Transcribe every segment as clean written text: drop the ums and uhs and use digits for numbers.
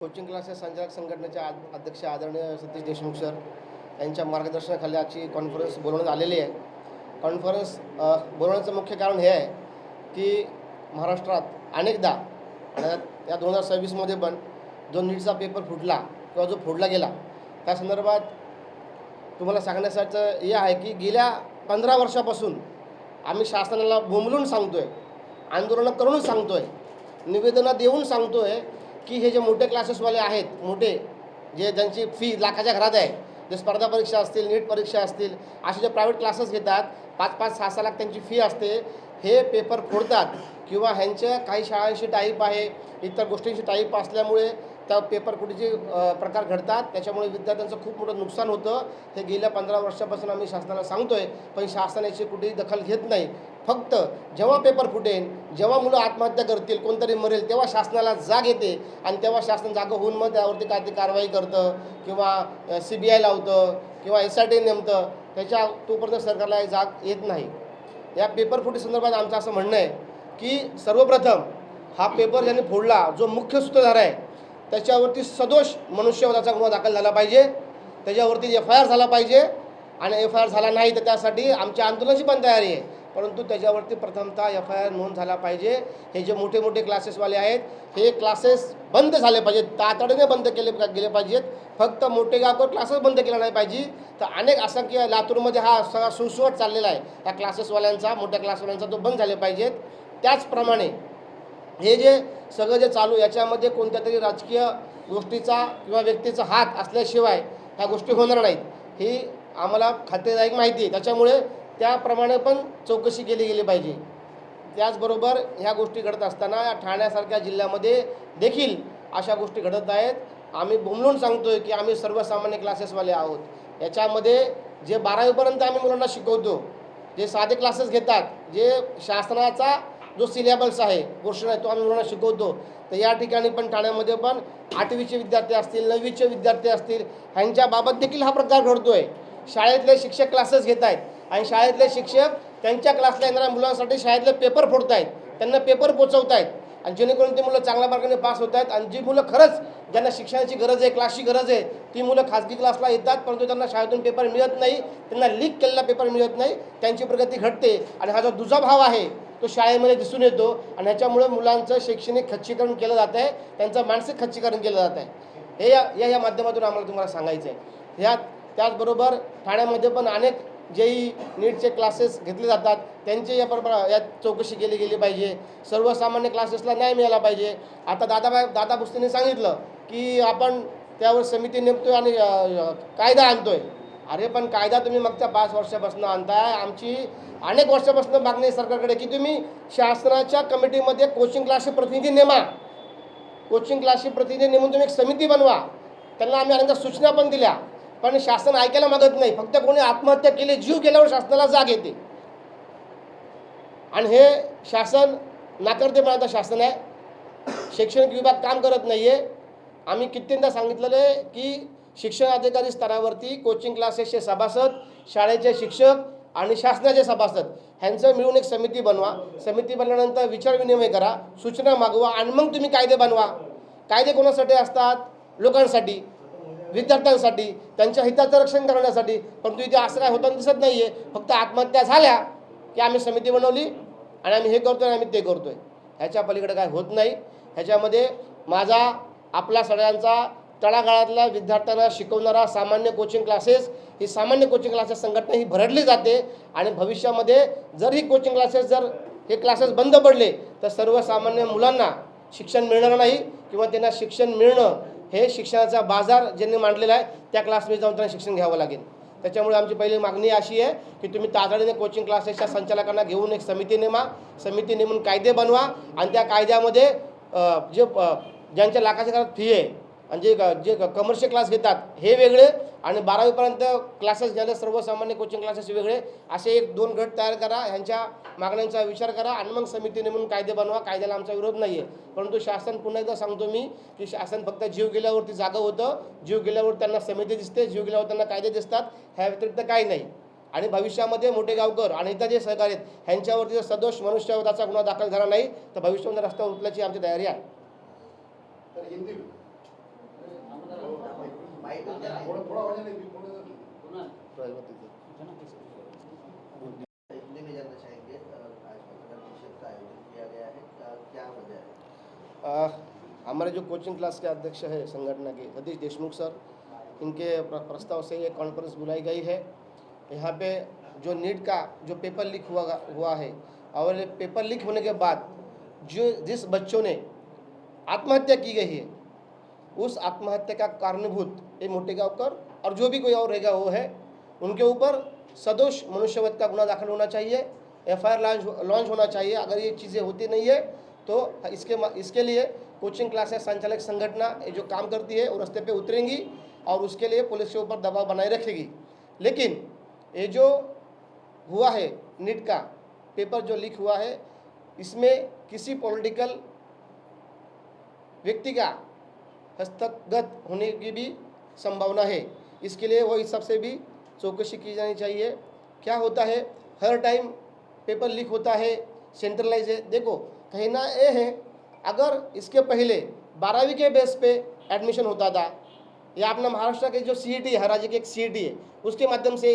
Coaching classes संचालक संघटनेचे अध्यक्ष आदरणीय सतीश देशमुख सर यांच्या मार्गदर्शनाखाली आजची कॉन्फरन्स बोलवण्यात आलेली आहे. कॉन्फरन्स बोलवण्याचं मुख्य कारण हे आहे की महाराष्ट्रात अनेकदा या 2026मध्ये पण जो नीटचा पेपर फुटला किंवा जो फोडला गेला त्या संदर्भात तुम्हाला सांगण्यासाठी हे आहे की गेल्या 15 वर्षापासून आम्ही शासनाला बोंबलून सांगतो आहे, आंदोलनं करून सांगतो आहे, निवेदनं देऊन सांगतो आहे की हे जे मोठे क्लासेसवाले आहेत, मोठे ज्यांची फी लाखाच्या घरात आहे, जे स्पर्धा परीक्षा असतील, नीट परीक्षा असतील, असे जे प्रायव्हेट क्लासेस घेतात 5-5, 6-6 लाख त्यांची फी असते, हे पेपर फोडतात किंवा ह्यांच्या काही शाळांशी टाईप आहे, इतर गोष्टींशी टाईप असल्यामुळे त्या पेपर फुटीचे प्रकार घडतात. त्याच्यामुळे विद्यार्थ्यांचं खूप मोठं नुकसान होतं. हे गेल्या 15 वर्षापासून आम्ही शासनाला सांगतो आहे, पण शासन याची कुठेही दखल घेत नाही. फक्त जेव्हा पेपर फुटेल, जेव्हा मुलं आत्महत्या करतील, कोणतरी मरेल, तेव्हा शासनाला जाग येते आणि तेव्हा शासन जागं होऊन मग त्यावरती काय ते कारवाई करतं किंवा CBI लावतं किंवा SIT नेमतं. त्याच्या तोपर्यंत सरकारला जाग येत नाही. या पेपर फुटी संदर्भात आमचं असं म्हणणं आहे की सर्वप्रथम हा पेपर ज्यांनी फोडला, जो मुख्य सूत्रधार आहे, त्याच्यावरती सदोष मनुष्यवधाचा गुन्हा दाखल झाला पाहिजे, त्याच्यावरती FIR झाला पाहिजे आणि FIR झाला नाही तर त्यासाठी आमच्या आंदोलनाची पण तयारी आहे. परंतु त्याच्यावरती प्रथमतः FIR नोंद झाला पाहिजे. हे जे मोठे मोठे क्लासेसवाले आहेत, हे क्लासेस बंद झाले पाहिजेत, तातडीने बंद गेले पाहिजेत. फक्त मोठे गावकर क्लासेस बंद केला नाही पाहिजे, तर अनेक असंख्य लातूरमध्ये हा सगळा सुसवट चाललेला आहे त्या क्लासेसवाल्यांचा, मोठ्या क्लासवाल्यांचा, तो बंद झाले पाहिजेत. त्याचप्रमाणे हे जे सगळं जे चालू याच्यामध्ये कोणत्या तरी राजकीय गोष्टीचा किंवा व्यक्तीचा हात असल्याशिवाय ह्या गोष्टी होणार नाहीत, ही आम्हाला खात्रीदायक माहिती आहे. त्याच्यामुळे त्याप्रमाणे पण चौकशी केली गेली पाहिजे. त्याचबरोबर ह्या गोष्टी घडत असताना ठाण्यासारख्या जिल्ह्यामध्ये देखील अशा गोष्टी घडत आहेत. आम्ही बोंबलून सांगतो आहे की आम्ही सर्वसामान्य क्लासेसवाले आहोत. याच्यामध्ये जे 12वीपर्यंत आम्ही मुलांना शिकवतो, जे साधे क्लासेस घेतात, जे शासनाचा जो सिलेबस आहे, पोर्शन आहे, तो आम्ही मुलांना शिकवतो. तर या ठिकाणी पण ठाण्यामध्ये पण 8वीचे विद्यार्थी असतील, 9वीचे विद्यार्थी असतील, ह्यांच्याबाबत देखील हा प्रकार घडतो आहे. शाळेतले शिक्षक क्लासेस घेत आहेत आणि शाळेतले शिक्षक त्यांच्या क्लासला येणाऱ्या मुलांसाठी शाळेतले पेपर फोडत आहेत, त्यांना पेपर पोचवत आहेत आणि जेणेकरून ती मुलं चांगल्या मार्गाने पास होत आहेत. आणि जी मुलं खरंच ज्यांना शिक्षणाची गरज आहे, क्लासची गरज आहे, ती मुलं खाजगी क्लासला येतात, परंतु त्यांना शाळेतून पेपर मिळत नाही, त्यांना लीक केलेला पेपर मिळत नाही, त्यांची प्रगती घडते आणि हा जो दुजाभाव आहे तो शाळेमध्ये दिसून येतो आणि ह्याच्यामुळे मुलांचं शैक्षणिक खच्चीकरण केलं जात आहे, त्यांचं मानसिक खच्चीकरण केलं जात आहे. हे या माध्यमातून आम्हाला तुम्हाला सांगायचं आहे. त्याचबरोबर ठाण्यामध्ये पण अनेक JEE नीटचे क्लासेस घेतले जातात, त्यांचे यात चौकशी केली गेली पाहिजे. सर्वसामान्य क्लासेसला न्याय मिळाला पाहिजे. आता दादा भुसेंनी सांगितलं की आपण त्यावर समिती नेमतोय आणि कायदा आणतोय. अरे पण कायदा तुम्ही मागच्या 5 वर्षापासून आणताय. आमची अनेक वर्षापासून मागणी आहे सरकारकडे की तुम्ही शासनाच्या कमिटीमध्ये कोचिंग क्लासचे प्रतिनिधी नेमा, कोचिंग क्लासचे प्रतिनिधी नेमून तुम्ही एक समिती बनवा. त्यांना आम्ही अनेकदा सूचना पण दिल्या, पण शासन ऐकायला मागत नाही. फक्त कोणी आत्महत्या केली, जीव गेल्यावर शासनाला जाग येते आणि हे शासन नाकर्तेपणाचं शासन आहे. शैक्षणिक विभाग काम करत नाही आहे. आम्ही कित्येकदा सांगितलेलं आहे की शिक्षण अधिकारी स्तरावरती कोचिंग क्लासेसचे सभासद, शाळेचे शिक्षक आणि शासनाचे सभासद ह्यांचं मिळून एक समिती बनवा. समिती बनल्यानंतर विचारविनिमय करा, सूचना मागवा आणि मग तुम्ही कायदे बनवा. कायदे कोणासाठी असतात? लोकांसाठी, विद्यार्थ्यांसाठी, त्यांच्या हिताचं रक्षण करण्यासाठी. परंतु इथे असं काय होताना दिसत नाही आहे. फक्त आत्महत्या झाल्या की आम्ही समिती बनवली आणि आम्ही हे करतो आणि आम्ही ते करतो आहे. ह्याच्या पलीकडे काय होत नाही. ह्याच्यामध्ये माझा, आपला सगळ्यांचा, तळागाळातल्या विद्यार्थ्यांना शिकवणारा सामान्य कोचिंग क्लासेस, ही सामान्य कोचिंग क्लासेस संघटना ही भरडली जाते आणि भविष्यामध्ये जर ही कोचिंग क्लासेस, जर हे क्लासेस बंद पडले तर सर्वसामान्य मुलांना शिक्षण मिळणार नाही किंवा त्यांना शिक्षण मिळणं हे शिक्षणाचा बाजार ज्यांनी मांडलेला आहे त्या क्लासमध्ये जाऊन त्यांना शिक्षण घ्यावं लागेल. त्याच्यामुळे आमची पहिली मागणी अशी आहे की तुम्ही तातडीने कोचिंग क्लासेसच्या संचालकांना घेऊन एक समिती नेमा, समिती नेमून कायदे बनवा आणि त्या कायद्यामध्ये ज्यांच्या लाखाच्या घरात फी आहे आणि जे कमर्शियल क्लास घेतात हे वेगळे आणि 12वीपर्यंत क्लासेस घ्यायला सर्वसामान्य कोचिंग क्लासेस वेगळे, असे 1-2 गट तयार करा. ह्यांच्या मागण्यांचा विचार करा आणि मग समिती नेमून कायदे बनवा. कायद्याला आमचा विरोध नाही आहे. परंतु शासन, पुन्हा एकदा सांगतो मी की शासन फक्त जीव गेल्यावरती जागं होतं, जीव गेल्यावर त्यांना समिती दिसते, जीव गेल्यावर त्यांना कायदे दिसतात, ह्या व्यतिरिक्त काही नाही. आणि भविष्यामध्ये मोठे गावकर आणि इतर जे सहकारी आहेत ह्यांच्यावरती जर सदोष मनुष्यवधाचा गुन्हा दाखल झाला नाही तर भविष्यामध्ये रस्त्यावर उतरण्याची आमची तयारी आहे. हिंदी में जानना चाहेंगे आज पत्रकार परिषद का आयोजन किया गया है, क्या वजह है? हमारे जो कोचिंग क्लास के अध्यक्ष है संगठन के सतीश देशमुख सर, इनके प्रस्ताव से ये कॉन्फ्रेंस बुलाई गई है। यहाँ पे जो नीट का जो पेपर लीक हुआ है और ये पेपर लीक होने के बाद जिस बच्चों ने आत्महत्या की गई है, उस आत्महत्या का कारणीभूत ये मोटेगांवकर और जो भी कोई और रहेगा वो है, उनके ऊपर सदोष मनुष्यवध का गुना दाखिल होना चाहिए, एफआईआर लॉन्च होना चाहिए। अगर ये चीज़ें होती नहीं है तो इसके लिए कोचिंग क्लासेस संचालक संगठन ये जो काम करती है वो रास्ते पे उतरेंगी और उसके लिए पुलिस के ऊपर दबाव बनाए रखेगी। लेकिन ये जो हुआ है नीट का पेपर जो लीक हुआ है, इसमें किसी पॉलिटिकल व्यक्ति का हस्तगत होने की भी संभावना है। इसके लिए वो इस सबसे भी चौकसी की जानी चाहिए। क्या होता है, हर टाइम पेपर लीक होता है, सेंट्रलाइज है। देखो कहना ये है, अगर इसके पहले 12वीं के बेस पे एडमिशन होता था या अपना महाराष्ट्र के जो सीईटी है, हर राज्य की एक सीईटी है, उसके माध्यम से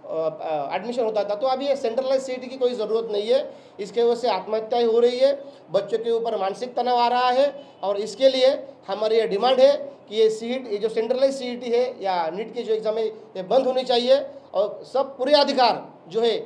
एडमिशन होता था, तो अभी ये सेंट्रलाइज सीईटी की कोई ज़रूरत नहीं है। इसके वजह से आत्महत्याएं हो रही है, बच्चों के ऊपर मानसिक तनाव आ रहा है और इसके लिए हमारी ये डिमांड है कि ये जो सेंट्रलाइज सीईटी है या नीट की जो एग्ज़ाम है ये बंद होनी चाहिए और सब पूरे अधिकार जो है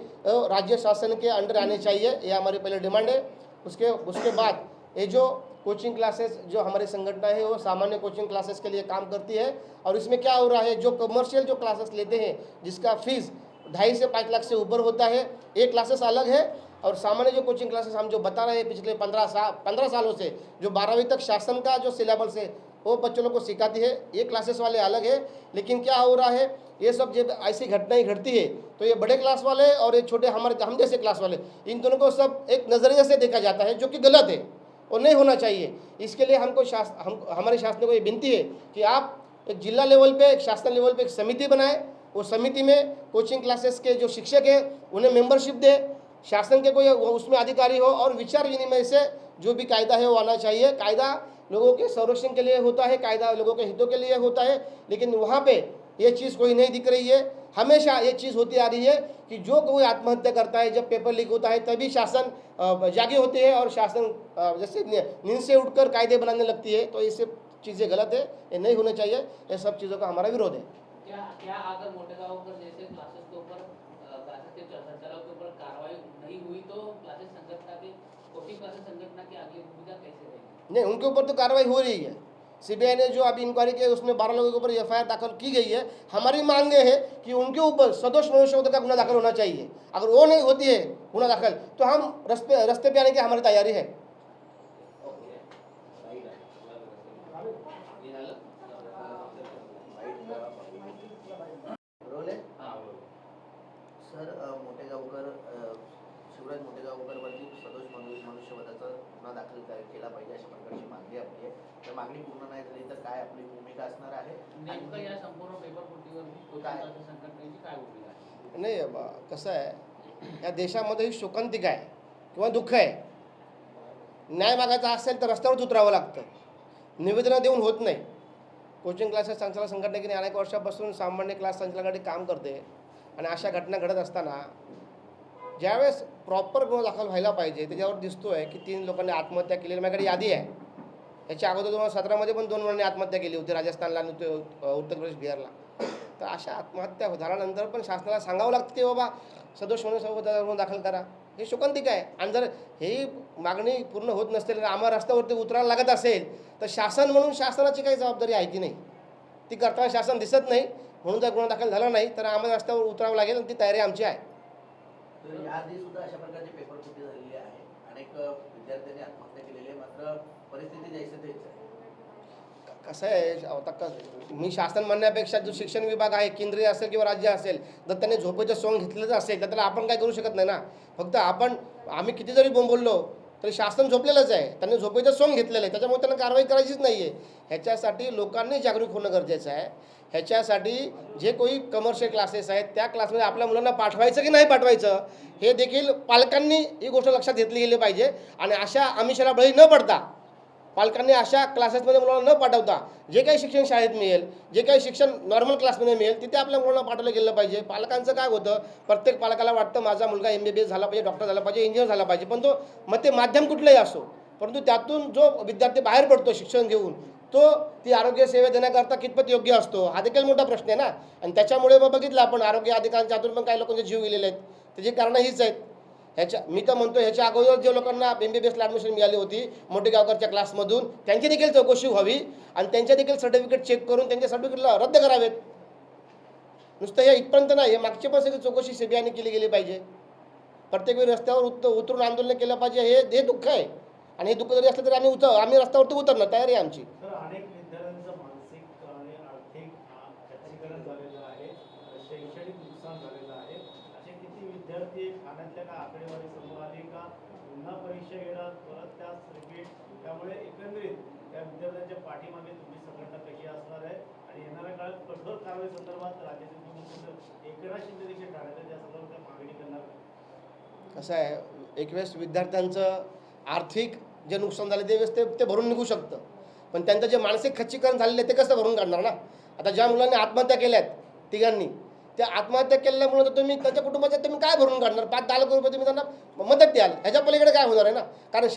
राज्य शासन के अंडर आने चाहिए। ये हमारी पहले डिमांड है। उसके बाद ये जो कोचिंग क्लासेस जो हमारी संगठन है वो सामान्य कोचिंग क्लासेस के लिए काम करती है और इसमें क्या हो रहा है, जो कमर्शियल जो क्लासेस लेते हैं जिसका फीस 2.5 से 5 लाख से ऊपर होता है, ये क्लासेस अलग है। और सामान्य जो कोचिंग क्लासेस हम जो बता रहे हैं पिछले 15 सालों से, जो 12वीं तक शासन का जो सिलेबस है वो बच्चों को सिखाती है, ये क्लासेस वाले अलग है। लेकिन क्या हो रहा है, ये सब जब ऐसी घटनाएं घटती है तो ये बड़े क्लास वाले और ये छोटे हम जैसे क्लास वाले, इन दोनों को सब एक नज़रिए से देखा जाता है, जो कि गलत है और नहीं होना चाहिए। इसके लिए हमारे शासन को ये विनती है कि आप एक जिला लेवल पे, एक शासन लेवल पे एक समिति बनाएं। वो समिति में कोचिंग क्लासेस के जो शिक्षक है उन्हें मेंबरशिप दे, शासन के कोई उसमें अधिकारी हो और विचार विनिमय से जो भी कायदा है वो आना चाहिए। कायदा लोगों के संरक्षण के लिए होता है, कायदा लोगों के हितों के लिए होता है, लेकिन वहाँ पे ये चीज़ कोई नहीं दिख रही है। हमेशा ये चीज़ होती आ रही है कि जो कोई आत्महत्या करता है, जब पेपर लीक होता है तभी शासन जागे होते हैं और शासन जैसे नींद से उठकर कायदे बनाने लगती है। तो ये सब चीज़ें गलत है, ये नहीं होना चाहिए। ये सब चीज़ों का हमारा विरोध है। क्या अगर मोटेगांवकर जैसे क्लासेस के ऊपर क्लासेस के संचालक के ऊपर कार्रवाई नहीं हुई तो क्लासेस संगठन की कोचिंग क्लासेस संगठन की आगे भूमिका कैसे रहेगी? नहीं, उनके ऊपर तो कार्रवाई हो रही है। सीबीआई ने जो अभी इंक्वायरी की उसमें 12 लोगों के ऊपर एफआईआर दाखिल की गई है। हमारी मांग ये है कि उनके ऊपर सदोष मनुष्यवध का गुना दाखिल होना चाहिए। अगर वो नहीं होती है गुना दाखिल तो हम रास्ते पे आने की हमारी तैयारी है। सर, शिवराज मोटेगावकरवरती सदोष मनुष्यवधाचा गुन्हा दाखल केला पाहिजे अशा प्रकारची मागणी आपली आहे। तर मागणी पूर्ण नाही झाली तर काय आपली भूमिका असणार आहे? नेमकं या संपूर्ण पेपर फुटीवर कोचिंग संघटनेची काय भूमिका आहे? नाही, कसं आहे, या देशामध्ये शोकांतिका आहे किंवा दुःख आहे। न्याय मागायचा असेल तर रस्त्यावरच उतरावं लागतं, निवेदनं देऊन होत नाही। कोचिंग क्लासेस संचालक संघटनेने अनेक वर्षापासून सामान्य क्लास संचालकांसाठी काम करते आणि अशा घटना घडत असताना ज्यावेळेस प्रॉपर गुन्हा दाखल व्हायला पाहिजे त्याच्यावर दिसतोय की 3 लोकांनी आत्महत्या केलेली माझ्याकडे यादी आहे। याच्या अगोदर 2017 पण 2 मुलांनी आत्महत्या केली होती, राजस्थानला आणि उत्तर प्रदेश बिहारला। तर अशा आत्महत्या झाल्यानंतर पण शासनाला सांगावं लागतं की बाबा सदोष मनुष्यवधाचा गुन्हा दाखल करा। हे शोकांतिक आहे। आणि जर ही मागणी पूर्ण होत नसतील आणि आम्हाला रस्त्यावरती उतरायला लागत असेल तर शासन म्हणून शासनाची काही जबाबदारी आहे की नाही, ती करताना शासन दिसत नाही। म्हणून जर गुन्हा दाखल झाला नाही तर आम्हाला रस्त्यावर उतरावं लागेल आणि ती तयारी आमची आहे। याआधी सुद्धा अशा प्रकारचे पेपर फुटी झालेले आहे, अनेक विद्यार्थ्यांनी आत्महत्या केलेली आहे, मात्र परिस्थिती जैसे तेच आहे। कसं आहे, आता मी शासन म्हणण्यापेक्षा जो शिक्षण विभाग आहे, केंद्रीय असेल किंवा राज्य असेल, जर त्यांनी झोपेचं सोंग घेतलेलंच असेल तर त्याला आपण काय करू शकत नाही ना। फक्त आम्ही किती जरी बोललो तरी शासन झोपलेलंच आहे, त्यांनी झोपेचं सोंग घेतलेलं आहे, त्याच्यामुळे त्यांना कारवाई करायचीच नाही आहे। ह्याच्यासाठी लोकांनी जागरूक होणं गरजेचं आहे। ह्याच्यासाठी जे कोई कमर्शियल क्लासेस आहेत त्या क्लासमध्ये आपल्या मुलांना पाठवायचं की नाही पाठवायचं हे देखील पालकांनी ही गोष्ट लक्षात घेतली गेली पाहिजे आणि अशा आमिषाला बळी न पडता पालकांनी अशा क्लासेसमध्ये मुलांना न पाठवता जे काही शिक्षण शाळेत मिळेल, जे काही शिक्षण नॉर्मल क्लासमध्ये मिळेल तिथे आपल्या मुलांना पाठवलं गेलं पाहिजे. पालकांचं काय होतं, प्रत्येक पालकाला वाटतं माझा मुलगा MBBS झाला पाहिजे, डॉक्टर झाला पाहिजे, इंजिनियर झाला पाहिजे, पण तो मग ते माध्यम कुठलंही असो, परंतु त्यातून जो विद्यार्थी बाहेर पडतो शिक्षण घेऊन तो ती आरोग्य सेवा देण्याकरता कितपत योग्य असतो हा देखील मोठा प्रश्न आहे ना. आणि त्याच्यामुळे मग बघितलं आपण आरोग्य अधिकाऱ्यांच्या हातून पण काही लोकांचे जीव गेलेले आहेत. त्याची कारणं हीच आहेत. मी तर म्हणतो ह्याच्या अगोदर जे लोकांना MBBSला ॲडमिशन मिळाली होती मोठेगावकरच्या क्लासमधून त्यांची देखील चौकशी व्हावी आणि त्यांच्या देखील सर्टिफिकेट चेक करून त्यांच्या सर्टिफिकेटला रद्द करावेत. नुसतं हे इथपर्यंत नाही, हे मागची पण सगळी चौकशी CBIने केली गेली पाहिजे. प्रत्येक वेळी रस्त्यावर उतरून आंदोलन केलं पाहिजे. हे दुःख आहे आणि हे दुःख जरी असलं तरी आम्ही रस्त्यावरती उतरणार, तयारी आहे आमची. अनेक विद्यार्थ्यांचं मानसिक आणि आर्थिक खच्चीकरण झालेलं आहे, शैक्षणिक नुकसान झालेलं आहे. असे किती विद्यार्थी ठाण्यातल्या का आकडेवारी समोर आली का पुन्हा परीक्षा घेणार परत त्याच रिपीट, त्यामुळे एकंदरीत त्या विद्यार्थ्यांच्या पाठीमागे तुम्ही संघटना कशी असणार आहे आणि येणाऱ्या काळात कठोर कारवाई संदर्भात राज्याचे मुख्यमंत्री एकनाथ शिंदे देखील ठाण्याच्या त्या संदर्भात मागणी करणार. कसं आहे, एक वेळेस विद्यार्थ्यांचं आर्थिक जे नुकसान झाले ते भरून निघू शकतं, पण त्यांचं जे मानसिक खच्चीकरण झालेलं आहे ते कसं भरून काढणार ना. आता ज्या मुलांनी आत्महत्या केल्यात तिघांनी, त्या आत्महत्या केल्यामुळे तर तुम्ही त्यांच्या कुटुंबाच्या तुम्ही काय भरून काढणार? 5-10 लाख रुपये तुम्ही त्यांना मदत द्याल, ह्याच्या पलीकडे काय होणार आहे ना. कारण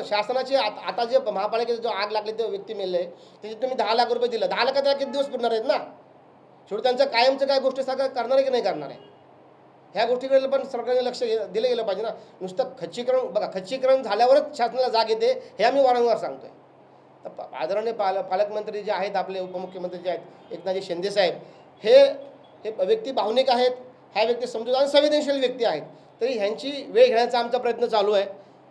शासनाची आता जे महापालिकेचा जो आग लागली ते व्यक्ती मेले त्याचे तुम्ही 10 लाख रुपये दिलं, 10 लाखात किती दिवस फिरणार आहेत ना. शेवटी त्यांचं कायमचं काय गोष्टी सगळं करणार आहे की नाही करणार आहे, ह्या गोष्टीकडे पण सरकारने लक्ष दिलं गेलं पाहिजे ना. नुसतं खच्चीकरण झाल्यावरच शासनाला जाग येते हे आम्ही वारंवार सांगतोय. तर आदरणीय पालकमंत्री जे आहेत आपले, उपमुख्यमंत्री जे आहेत एकनाथजी शिंदे साहेब, हे व्यक्ती भावनिक आहेत, ह्या व्यक्ती समजूत आणि संवेदनशील व्यक्ती आहेत. तरी ह्यांची वेळ घेण्याचा आमचा प्रयत्न चालू आहे.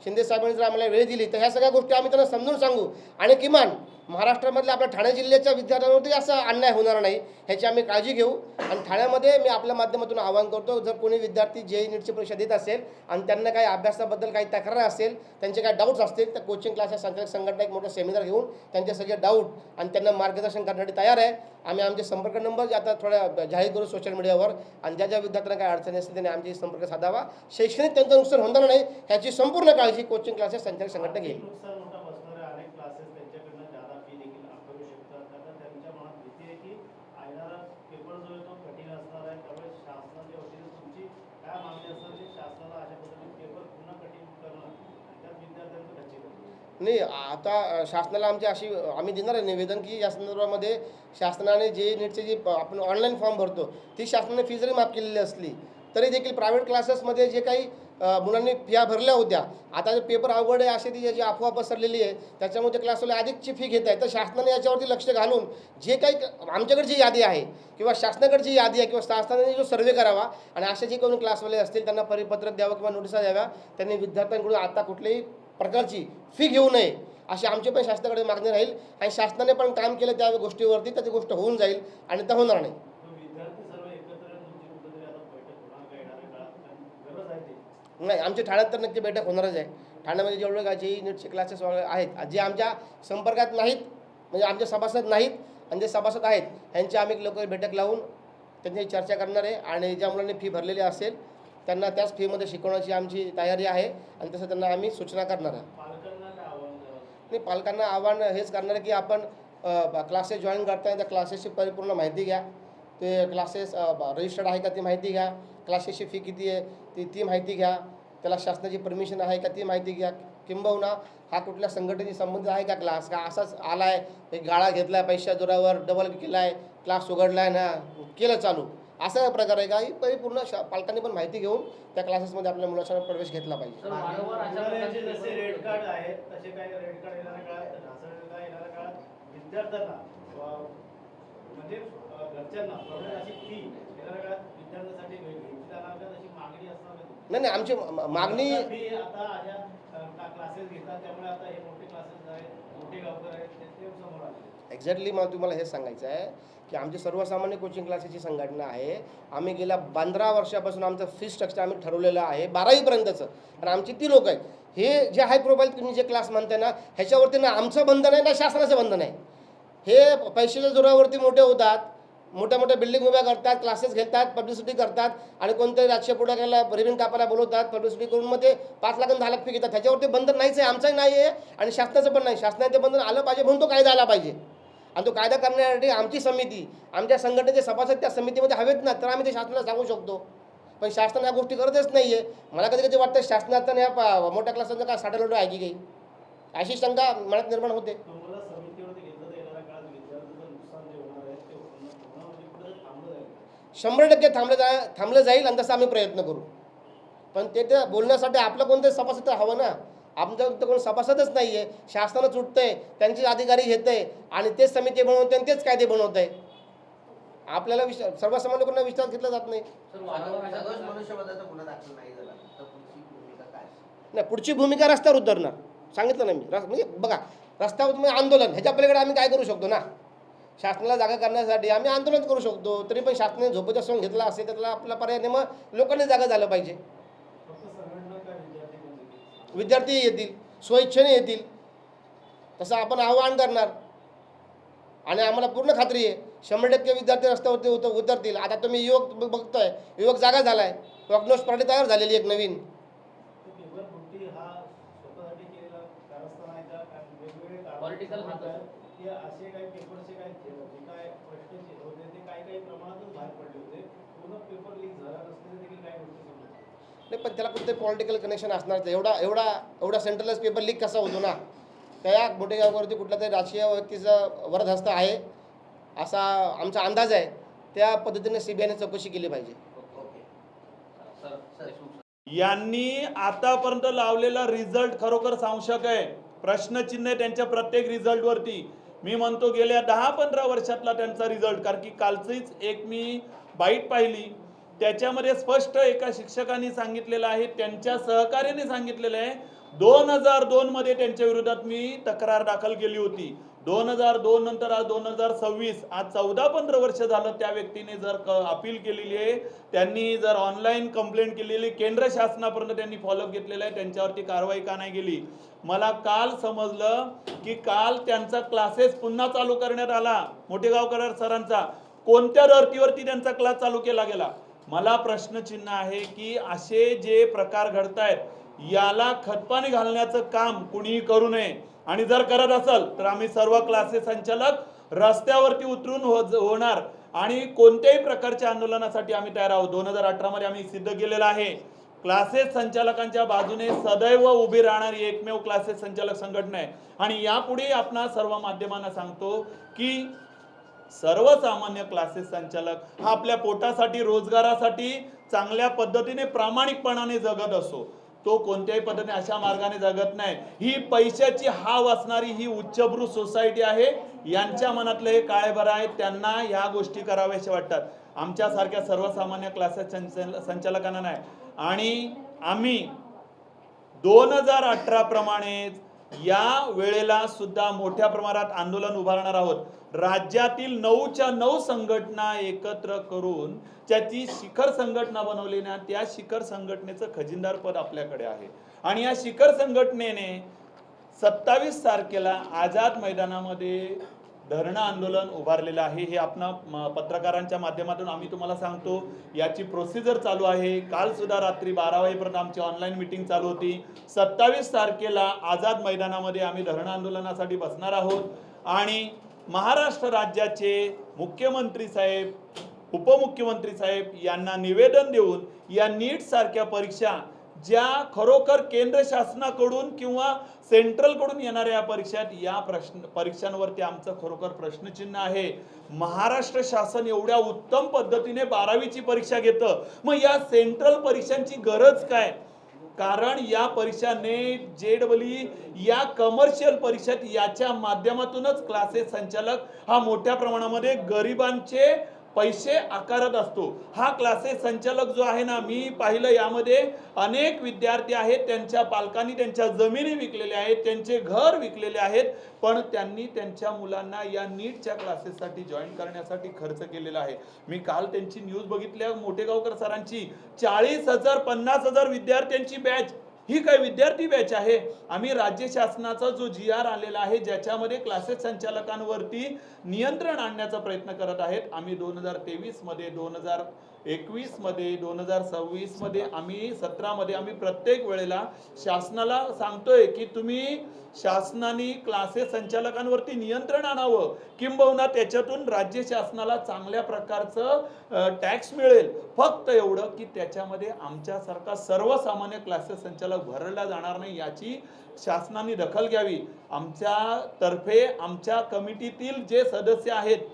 शिंदे साहेबांनी जर आम्हाला वेळ दिली तर ह्या सगळ्या गोष्टी आम्ही त्यांना समजून सांगू आणि किमान महाराष्ट्रामधल्या आपल्या ठाणे जिल्ह्याच्या विद्यार्थ्यांवरती असा अन्याय होणार नाही ह्याची आम्ही काळजी घेऊ. आणि ठाण्यामध्ये मी आपल्या माध्यमातून आवाहन करतो, जर कोणी विद्यार्थी JEE नीटची परीक्षा देत असेल आणि त्यांना काही अभ्यासाबद्दल काही तक्रार असेल, त्यांचे काही डाऊट्स असतील, तर कोचिंग क्लासेस संचालक संघटना एक मोठा सेमिनार घेऊन त्यांचे सगळे डाऊट आणि त्यांना मार्गदर्शन करण्यासाठी तयार आहे. आम्ही आमचे संपर्क नंबर आता थोड्या जाहीर करू सोशल मीडियावर आणि ज्या विद्यार्थ्यांना काही अडचणी असतील त्यांनी आमची संपर्क साधावा. शैक्षणिक त्यांचं नुकसान होणार नाही ह्याची संपूर्ण काळजी कोचिंग क्लासेस संचालक संघटना घेईल. नुकसान मोठा बसणार आहे. अनेक क्लासेस त्यांच्याकडनं जादा फी देखील आकारू शकतात. आता त्यांच्या मनात भीती आहे की येणारा पेपर जो आहे तो कठीण असणार आहे. त्यामुळे शासनाच्या वतीने तुमची काय मागणी असणार की शासनाला अशा पद्धतीने पेपर पुन्हा कठीण करणं आणि त्यात विद्यार्थ्यांचं खच्चीकरण. नाही, आता शासनाला आम्ही देणार आहे निवेदन की या संदर्भामध्ये शासनाने JEE नीटचे जी आपण ऑनलाईन फॉर्म भरतो ती शासनाने फी जरी माफ केलेली असली तरी देखील प्रायव्हेट क्लासेसमध्ये जे काही मुलांनी फिया भरल्या होत्या, आता जे पेपर अवघड आहे अशी ती जी अफवा पसरलेली आहे त्याच्यामुळे ते क्लासवाले अधिकची फी घेत आहे. तर शासनाने याच्यावरती लक्ष घालून जे काही आमच्याकडची यादी आहे किंवा शासनाकडची यादी आहे किंवा शासनाने जो सर्वे करावा आणि असे जे कोणी क्लासवाले असतील त्यांना परिपत्रक द्यावं किंवा नोटिसा द्याव्या, त्यांनी विद्यार्थ्यांकडून आता कुठल्याही प्रकारची फी घेऊ नये अशी आमची पण शासनाकडे मागणी राहील. आणि शासनाने पण काम केलं त्या गोष्टीवरती तर ती गोष्ट होऊन जाईल आणि त्या होणार नाही. विद्यार्थी सर्व एकत्र तुमची कुठेतरी आता बैठक होणार का येणाऱ्या काळात? गरज आहे ती. नाही, आमच्या ठाण्यात तर नक्की बैठक होणारच आहे. ठाण्यामध्ये जेवढे काय JEE नीटचे क्लासेस आहेत जे आमच्या संपर्कात नाहीत, म्हणजे आमचे सभासद नाहीत आणि जे सभासद आहेत ह्यांची आम्ही लोक बैठक लावून त्यांची चर्चा करणार आहे आणि ज्या मुलांनी फी भरलेली असेल त्यांना त्याच फीमध्ये शिकवण्याची आमची तयारी आहे आणि तसं त्यांना आम्ही सूचना करणार आहे. पालकांना काय आव्हान द्यावं? नाही, पालकांना आव्हान हेच करणार आहे की आपण क्लासेस जॉईन करताना त्या क्लासेसची परिपूर्ण माहिती घ्या. ते क्लासेस रजिस्टर्ड आहे का ती माहिती घ्या. क्लासेसची फी किती आहे ती माहिती घ्या. त्याला शासनाची परमिशन आहे का ती माहिती घ्या. किंबहुना हा कुठल्या संघटनेशी संबंधित आहे का क्लास, का असाच आला आहे, एक गाळा घेतला आहे, पैशा जोरावर डबल केला आहे, क्लास उघडला आहे ना केलं चालू, असा प्रकार आहे का ही परिपूर्ण पालकांनी पण माहिती घेऊन त्या क्लासेसमध्ये आपल्या मुलाचा प्रवेश घेतला पाहिजे. तर वारंवार अशा मुलांचे प्रकारचे जसे रेड कार्ड आहेत तसे काही रेड कार्ड येणाऱ्या काळात ढासळलेला येणाऱ्या काळात विद्यार्थ्यांना म्हणजे घरच्यांना प्रॉब्लेम अशी फी येणाऱ्या काळात विद्यार्थ्यांसाठी घेतली जाणार का अशी मागणी असणार का? नाही, आमची मागणी फी आता अशा क्लासेस घेतात त्यामुळे आता हे मोठे क्लासेस आहेत, मोठे गावकर आहेत ते समोर आले. एक्झॅक्टली मला तुम्हाला हे सांगायचं आहे की आमची सर्वसामान्य कोचिंग क्लासेसची संघटना आहे. आम्ही गेल्या 15 वर्षापासून आमचं फी स्ट्रक्चर आम्ही ठरवलेलं आहे 12वीपर्यंतचं. आणि आमची ती लोक आहेत हे जे हाय प्रोफाईल तुम्ही जे क्लास म्हणताय ना ह्याच्यावरती ना आमचं बंधन आहे ना शासनाचं बंधन आहे. हे पैशाच्या जोरावरती मोठे होतात मोठ्या मोठ्या बिल्डिंग उभ्या करतात, क्लासेस घेतात, पब्लिसिटी करतात आणि कोणत्याही राजकीय पुढाऱ्याला रिबीन कापायला बोलवतात, पब्लिसिटी करून मग ते 5 लाख आणि 10 लाख फी घेतात. त्याच्यावरती बंधन नाहीच आहे, आमचंही नाही आहे आणि शासनाचं पण नाही. शासनाचे बंधन आलं पाहिजे म्हणून तो कायदा आला पाहिजे आणि तो कायदा करण्यासाठी आमची समिती, आमच्या संघटनेचे सभासद त्या समितीमध्ये हवेत ना, तर आम्ही ते शासनाला सांगू शकतो. पण शासन या गोष्टी करतच नाही आहे. मला कधी कधी वाटतं शासनात या मोठ्या क्लासांचं काय साठा आहे की काही, अशी शंका मनात निर्माण होते. तुम्हाला समितीवरती घेतलं तर येणाऱ्या काळात विद्यार्थ्यांचं नुकसान जे होणार आहे ते होणं म्हणजे कुठे थांबलं जाईल. 100% थांबलं जाईल आणि तसं आम्ही प्रयत्न करू. पण ते बोलण्यासाठी आपलं कोणतं सभासद हवं ना. आमचं तर कोण सभासदच नाही आहे. शासनानं सुटतंय, त्यांचे अधिकारी घेत आहे आणि तेच समिती बनवते आणि तेच कायदे बनवत आहे. आपल्याला सर्वसामान्य लोकांना विश्वास घेतला जात नाही. सर वातावरण सदोष मनुष्यवधाचा गुन्हा दाखल नाही झाला तर पुढची भूमिका काय असेल? नाही, पुढची भूमिका रस्त्यावर उतरणार. सांगितलं ना मी. म्हणजे बघा, रस्त्यावर म्हणजे आंदोलन, ह्याच्या पलीकडे आम्ही काय करू शकतो ना. शासनाला जागा करण्यासाठी आम्ही आंदोलन करू शकतो. तरी पण शासनाने झोपेचा सोंग घेतला असेल तर त्याला आपला पर्याय नाही. मग लोकांनी जागा झालं पाहिजे. फक्त संघटना काय विद्यार्थी पण देखील विद्यार्थी येतील, स्वइच्छेने येतील, तसं आपण आवाहन करणार आणि आम्हाला पूर्ण खात्री आहे 100% विद्यार्थी रस्त्यावरती उतरतील. आता तुम्ही युवक बघतोय, युवक जागा झालाय, प्रॉग्नोस पार्टी तयार झालेली एक नवीन. तर पेपर फुटी हा स्वतःसाठी केलेला कारस्थान आहे का? कारण वेगवेगळे Political कारस्थान हात. आहेत की असे काही पेपरचे काही जे काय प्रश्न जे होते ते काही प्रमाणातच बाहेर पडले होते. पूर्ण पेपर लीक झाला नसले देखील काही गोष्टी समजतात. नाही, पण त्याला कुठे पॉलिटिकल कनेक्शन असणार. एवढा सेंट्रलाइज पेपर लीक कसा होतो ना. त्या मोठेगाववरती कुठला तरी राजकीय व्यक्तीचं वरदहस्त आहे असा आमचा अंदाज आहे. त्या पद्धतीने CBIने चौकशी केली पाहिजे. ओके. Sir Deshmukh sir. यांनी आतापर्यंत लावलेला रिझल्ट खरोखर सांशक आहे. प्रश्नचिन्ह आहे त्यांच्या प्रत्येक रिझल्टवरती. मी म्हणतो गेल्या 10-15 वर्षातला त्यांचा रिझल्ट, कारण की कालचीच एक मी बाईट पाहिली, त्याच्यामध्ये स्पष्ट एका शिक्षकांनी सांगितलेलं आहे, त्यांच्या सहकार्याने सांगितलेलं आहे, 2002 मध्ये त्यांच्या विरोधात मी तक्रार दाखल केली होती. 2002 नंतर आज 2026, आज 14-15 वर्ष झालं त्या व्यक्तीने जर अपील केलेली आहे, त्यांनी जर ऑनलाईन कंप्लेंट केलेली, केंद्र शासनापर्यंत त्यांनी फॉलोअप घेतलेला आहे, त्यांच्यावरती कारवाई का नाही केली. मला काल समजलं की काल त्यांचा क्लासेस पुन्हा चालू करण्यात आला, मोठेगावकर सरांचा. कोणत्या धर्तीवरती त्यांचा क्लास चालू केला गेला. मला प्रश्नचिन्ह आहे की असे जे प्रकार घडतायत याला खतपाणी घालण्याचं काम कुणीही करू नये. आणि जर करत असेल तर आम्ही सर्व क्लासेस संचालक रस्त्यावरती उतरून होणार आणि कोणत्याही प्रकारच्या आंदोलनासाठी आम्ही तयार आहोत. 2018 मध्ये आम्ही सिद्ध केलेलं आहे. क्लासेस संचालकांच्या बाजूने सदैव उभी राहणारी एकमेव क्लासेस संचालक संघटना आहे. आणि यापुढे आपणा सर्व माध्यमांना सांगतो की सर्वसामान्य क्लासेस संचालक हा आपल्या पोटासाठी, रोजगारासाठी चांगल्या पद्धतीने प्रामाणिकपणाने जगत असतो. तो कोणत्याही पद्धतीने अशा मार्गाने जगत नाही. ही पैशाची हाव असणारी ही उच्चभ्रू सोसायटी आहे. यांच्या मनातले हे काळेभर आहेत, त्यांना ह्या गोष्टी कराव्याशा वाटतात. आमच्यासारख्या सर्वसामान्य क्लासेस संचालकांना नाही. आणि आम्ही 2018 प्रमाणेच या वेळेला सुद्धा मोठ्या प्रमाणात आंदोलन उभारणार आहोत. राज्यातील 9च्या 9 संघटना एकत्र करून त्याची शिखर संघटना बनवली ना, त्या शिखर संघटनेचं खजिनदार पद आपल्याकडे आहे. आणि या शिखर संघटनेने 27 तारखेला आझाद मैदानामध्ये धरणं आंदोलन उभारलेलं आहे. हे आपण पत्रकारांच्या माध्यमातून आम्ही तुम्हाला सांगतो. याची प्रोसिजर चालू आहे. काल सुद्धा रात्री 12 वाजेपर्यंत आमची ऑनलाईन मीटिंग चालू होती. 27 तारखेला आझाद मैदानामध्ये आम्ही धरणं आंदोलनासाठी बसणार आहोत. आणि महाराष्ट्र राज्याचे मुख्यमंत्री साहेब, उपमुख्यमंत्री साहेब यांना निवेदन देऊन या नीट सारख्या परीक्षा ज्या खरोखर केंद्र शासनाकडून किंवा सेंट्रलकडून येणाऱ्या या परीक्षांवरती आमचं खरोखर प्रश्नचिन्ह आहे. महाराष्ट्र शासन एवढ्या उत्तम पद्धतीने 12वीची परीक्षा घेतं, मग या सेंट्रल परीक्षांची गरज काय. कारण या परीक्षाने JEE या कमर्शियल परीक्षेत याच्या माध्यमातूनच क्लासेस संचालक हा मोठ्या प्रमाणामध्ये गरिबांचे पैसे आकारत असतो. हा क्लासेस संचालक जो आहे ना, मी पाहिलं यामध्ये अनेक विद्यार्थी आहेत, त्यांच्या पालकांनी त्यांच्या जमिनी विकलेल्या आहेत, त्यांचे घर विकलेले आहेत, पण त्यांनी त्यांच्या मुलांना या नीटच्या क्लासेससाठी जॉईन करण्यासाठी खर्च केलेला आहे. मी काल त्यांची न्यूज बघितल्या, मोठेगावकर सरांची 40,000 50,000 विद्यार्थ्यांची बॅच ही काय विद्यार्थी बॅच आहे? आम्ही राज्य शासनाचा जो GR आलेला आहे ज्याच्यामध्ये क्लासेस संचालकांवरती नियंत्रण आणण्याचा प्रयत्न करत आहेत. आम्ही 2023 मध्ये, 2021 मध्ये, 2026 मध्ये, आम्ही 17 मध्ये आम्ही प्रत्येक वेळेला शासनाला सांगतोय की तुम्ही शासनाने क्लासेस संचालकांवरती नियंत्रण आणावं, किंबहुना त्याच्यातून राज्य शासनाला चांगल्या प्रकारचं टॅक्स मिळेल. फक्त एवढं की त्याच्यामध्ये आमच्यासारखा सर्वसामान्य क्लासेस संचालक भरला जाणार नाही याची शासनाने दखल घ्यावी. आमच्यातर्फे आमच्या कमिटीतील जे सदस्य आहेत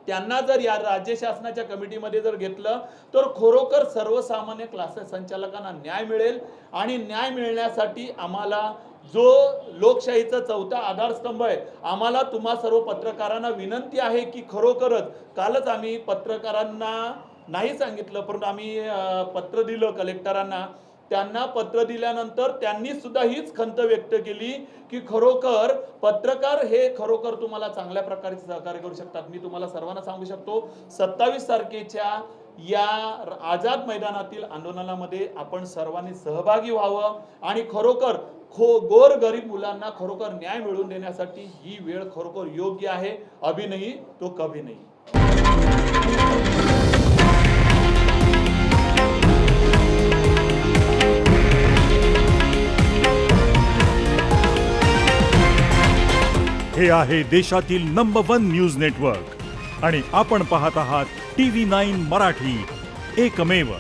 त्यांना जर या राज्य शासनाच्या कमिटीमध्ये जर घेतलं तर खरोखर सर्वसामान्य क्लासेस संचालकांना न्याय मिळेल. आणि न्याय मिळण्यासाठी आम्हाला जो लोकशाहीचा चौथा आधारस्तंभ आहे, आम्हाला तुम्हा सर्व पत्रकारांना विनंती आहे की खरोखरच कालच आम्ही पत्रकारांना नाही सांगितलं, परंतु आम्ही पत्र दिलं कलेक्टरांना. त्यांना पत्र दिल्यानंतर त्यांनी सुद्धा हीच खंत व्यक्त केली की खरोखर पत्रकार हे खरोखर तुम्हाला चांगल्या प्रकारे सहकार्य करू शकतात. मी तुम्हाला सर्वांना सांगू शकतो 27 तारखेच्या या आझाद मैदानातील आंदोलनामध्ये आपण सर्वांनी सहभागी व्हावं आणि खरोखर गोर गरीब मुलांना खरोखर न्याय मिळवून देण्यासाठी ही वेळ खरोखर योग्य आहे. अभी नहीं तो कभी नहीं. हे आहे देशातील नंबर 1 न्यूज नेटवर्क आणि आपण पाहत आहात TV9 मराठी, एकमेव.